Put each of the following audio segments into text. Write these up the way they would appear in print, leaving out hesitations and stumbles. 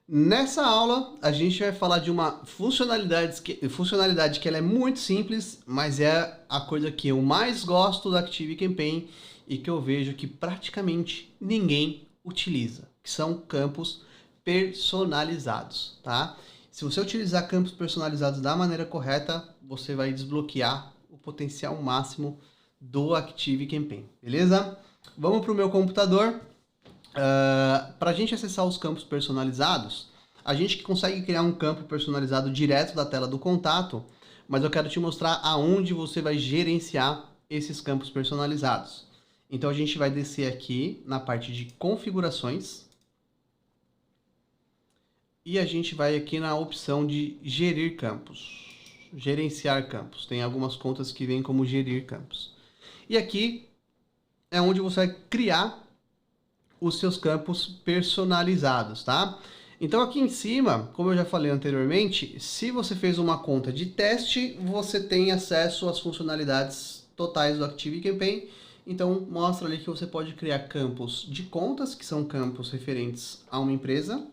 Nessa aula, a gente vai falar de uma funcionalidade que ela é muito simples, mas é a coisa que eu mais gosto do ActiveCampaign e que eu vejo que praticamente ninguém utiliza, que são campos personalizados, tá? Se você utilizar campos personalizados da maneira correta, você vai desbloquear o potencial máximo do ActiveCampaign, beleza? Vamos para o meu computador. Para a gente acessar os campos personalizados, a gente consegue criar um campo personalizado direto da tela do contato, mas eu quero te mostrar aonde você vai gerenciar esses campos personalizados. Então a gente vai descer aqui na parte de configurações e a gente vai aqui na opção de gerir campos, gerenciar campos. Tem algumas contas que vêm como gerir campos. E aqui é onde você vai criar os seus campos personalizados, tá? Então aqui em cima, como eu já falei anteriormente, se você fez uma conta de teste, você tem acesso às funcionalidades totais do ActiveCampaign. Então mostra ali que você pode criar campos de contas, que são campos referentes a uma empresa.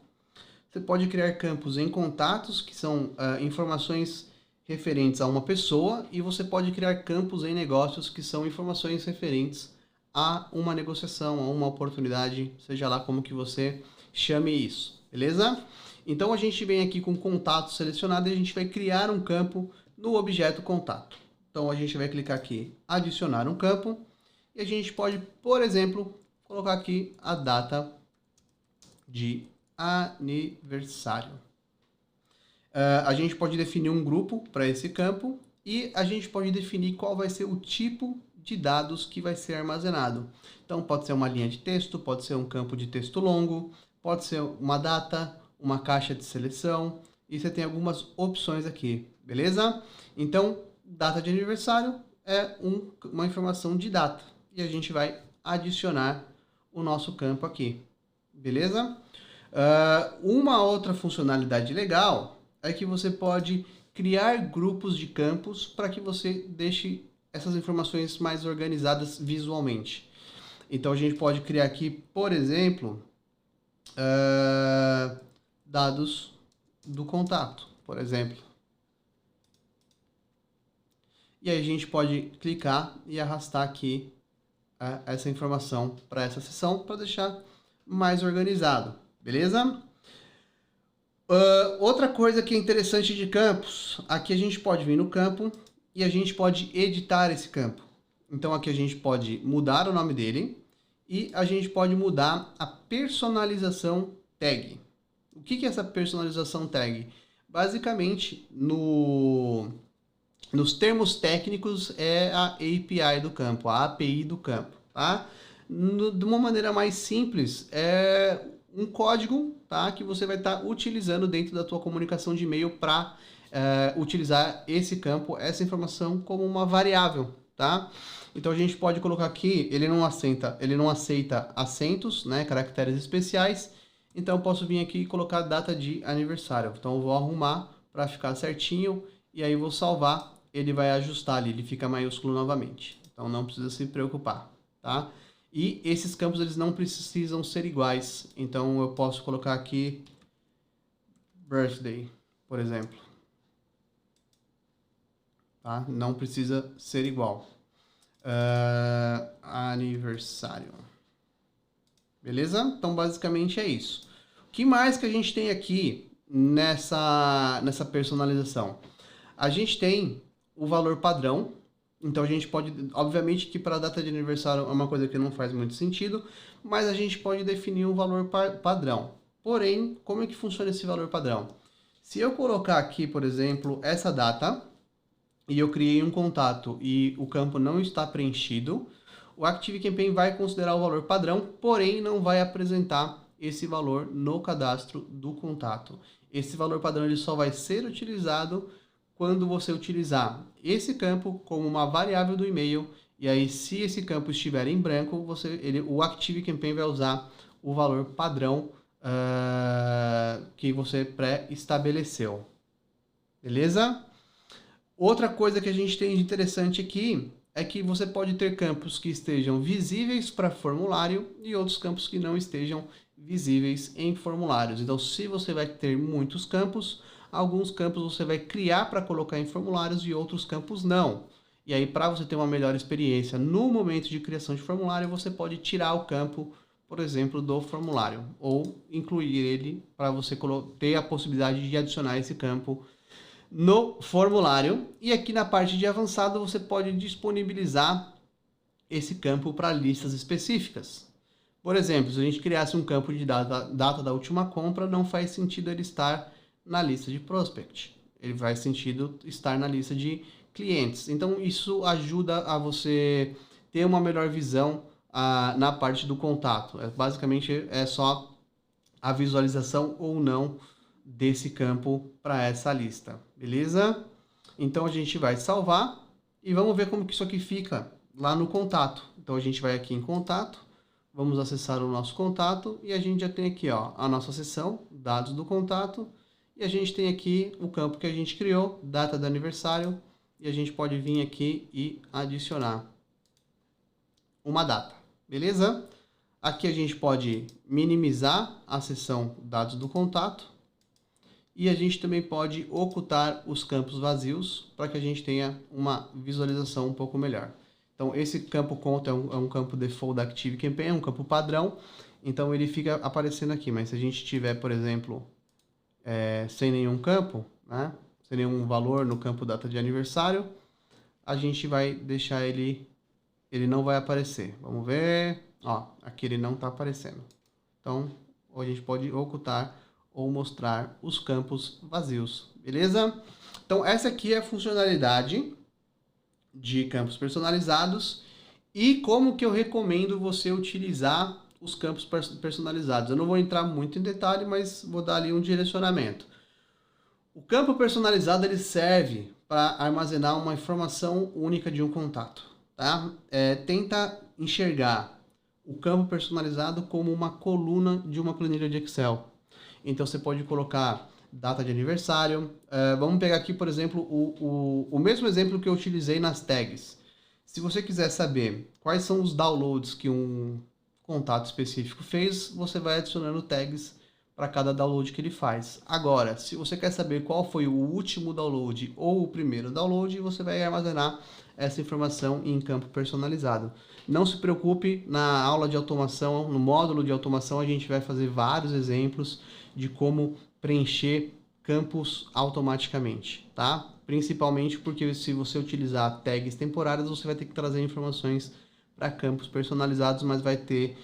Você pode criar campos em contatos, que são informações referentes a uma pessoa. E você pode criar campos em negócios, que são informações referentes a uma negociação, a uma oportunidade, seja lá como que você chame isso, beleza? Então a gente vem aqui com contato selecionado e a gente vai criar um campo no objeto contato. Então a gente vai clicar aqui, adicionar um campo, e a gente pode, por exemplo, colocar aqui a data de aniversário. A gente pode definir um grupo para esse campo e a gente pode definir qual vai ser o tipo de dados que vai ser armazenado. Então pode ser uma linha de texto, pode ser um campo de texto longo, pode ser uma data, uma caixa de seleção, e você tem algumas opções aqui, beleza? Então, data de aniversário é uma informação de data, e a gente vai adicionar o nosso campo aqui, beleza? Uma outra funcionalidade legal é que você pode criar grupos de campos para que você deixe essas informações mais organizadas visualmente. Então a gente pode criar aqui, por exemplo, dados do contato, por exemplo. E aí a gente pode clicar e arrastar aqui essa informação para essa seção para deixar mais organizado, beleza? Outra coisa que é interessante de campos, aqui a gente pode vir no campo e a gente pode editar esse campo. Então aqui a gente pode mudar o nome dele e a gente pode mudar a personalização tag. O que é essa personalização tag? Basicamente, nos termos técnicos, é a API do campo, a API do campo, tá? De uma maneira mais simples, é um código, tá, que você vai estar utilizando dentro da tua comunicação de e-mail para utilizar esse campo, essa informação como uma variável, tá? Então a gente pode colocar aqui, ele não aceita acentos, né, caracteres especiais. Então eu posso vir aqui e colocar data de aniversário. Então eu vou arrumar para ficar certinho e aí vou salvar, ele vai ajustar ali, ele fica maiúsculo novamente. Então não precisa se preocupar, tá? E esses campos eles não precisam ser iguais. Então eu posso colocar aqui birthday, por exemplo. Tá? Não precisa ser igual. Aniversário. Beleza? Então basicamente é isso. O que mais que a gente tem aqui nessa personalização? A gente tem o valor padrão. Então a gente pode, obviamente que para a data de aniversário é uma coisa que não faz muito sentido, mas a gente pode definir um valor padrão. Porém, como é que funciona esse valor padrão? Se eu colocar aqui, por exemplo, essa data, e eu criei um contato e o campo não está preenchido, o ActiveCampaign vai considerar o valor padrão, porém não vai apresentar esse valor no cadastro do contato. Esse valor padrão ele só vai ser utilizado quando você utilizar esse campo como uma variável do e-mail, e aí se esse campo estiver em branco, o ActiveCampaign vai usar o valor padrão que você pré-estabeleceu. Beleza? Outra coisa que a gente tem de interessante aqui é que você pode ter campos que estejam visíveis para formulário e outros campos que não estejam visíveis em formulários. Então, se você vai ter muitos campos, alguns campos você vai criar para colocar em formulários e outros campos não. E aí, para você ter uma melhor experiência no momento de criação de formulário, você pode tirar o campo, por exemplo, do formulário, ou incluir ele para você ter a possibilidade de adicionar esse campo no formulário. E aqui na parte de avançado, você pode disponibilizar esse campo para listas específicas. Por exemplo, se a gente criasse um campo de data da última compra, não faz sentido ele estar na lista de prospect. Ele faz sentido estar na lista de clientes. Então, isso ajuda a você ter uma melhor visão na parte do contato. Basicamente, é só a visualização ou não desse campo para essa lista. Beleza? Então, a gente vai salvar e vamos ver como que isso aqui fica lá no contato. Então, a gente vai aqui em contato. Vamos acessar o nosso contato e a gente já tem aqui, ó, a nossa seção, dados do contato, e a gente tem aqui o campo que a gente criou, data do aniversário, e a gente pode vir aqui e adicionar uma data, beleza? Aqui a gente pode minimizar a seção dados do contato e a gente também pode ocultar os campos vazios para que a gente tenha uma visualização um pouco melhor. Então, esse campo conta é um campo default da ActiveCampaign, é um campo padrão, então ele fica aparecendo aqui, mas se a gente tiver, por exemplo, sem nenhum campo, né, sem nenhum valor no campo data de aniversário, a gente vai deixar ele não vai aparecer. Vamos ver, ó, aqui ele não está aparecendo. Então, a gente pode ocultar ou mostrar os campos vazios, beleza? Então, essa aqui é a funcionalidade de campos personalizados e como que eu recomendo você utilizar os campos personalizados. Eu não vou entrar muito em detalhe, mas vou dar ali um direcionamento. O campo personalizado ele serve para armazenar uma informação única de um contato, tá? Tenta enxergar o campo personalizado como uma coluna de uma planilha de Excel. Então você pode colocar data de aniversário. Vamos pegar aqui, por exemplo, o mesmo exemplo que eu utilizei nas tags. Se você quiser saber quais são os downloads que um contato específico fez, você vai adicionando tags para cada download que ele faz. Agora, se você quer saber qual foi o último download ou o primeiro download, você vai armazenar essa informação em campo personalizado. Não se preocupe, na aula de automação, no módulo de automação, a gente vai fazer vários exemplos de como preencher campos automaticamente, tá? Principalmente porque se você utilizar tags temporárias, você vai ter que trazer informações para campos personalizados, mas vai ter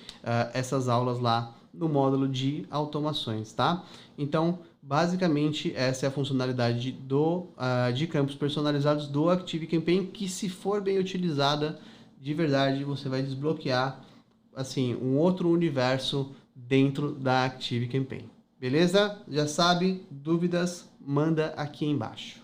essas aulas lá no módulo de automações, tá? Então, basicamente, essa é a funcionalidade de campos personalizados do ActiveCampaign, que se for bem utilizada, de verdade, você vai desbloquear, assim, um outro universo dentro da ActiveCampaign. Beleza? Já sabe? Dúvidas? Manda aqui embaixo.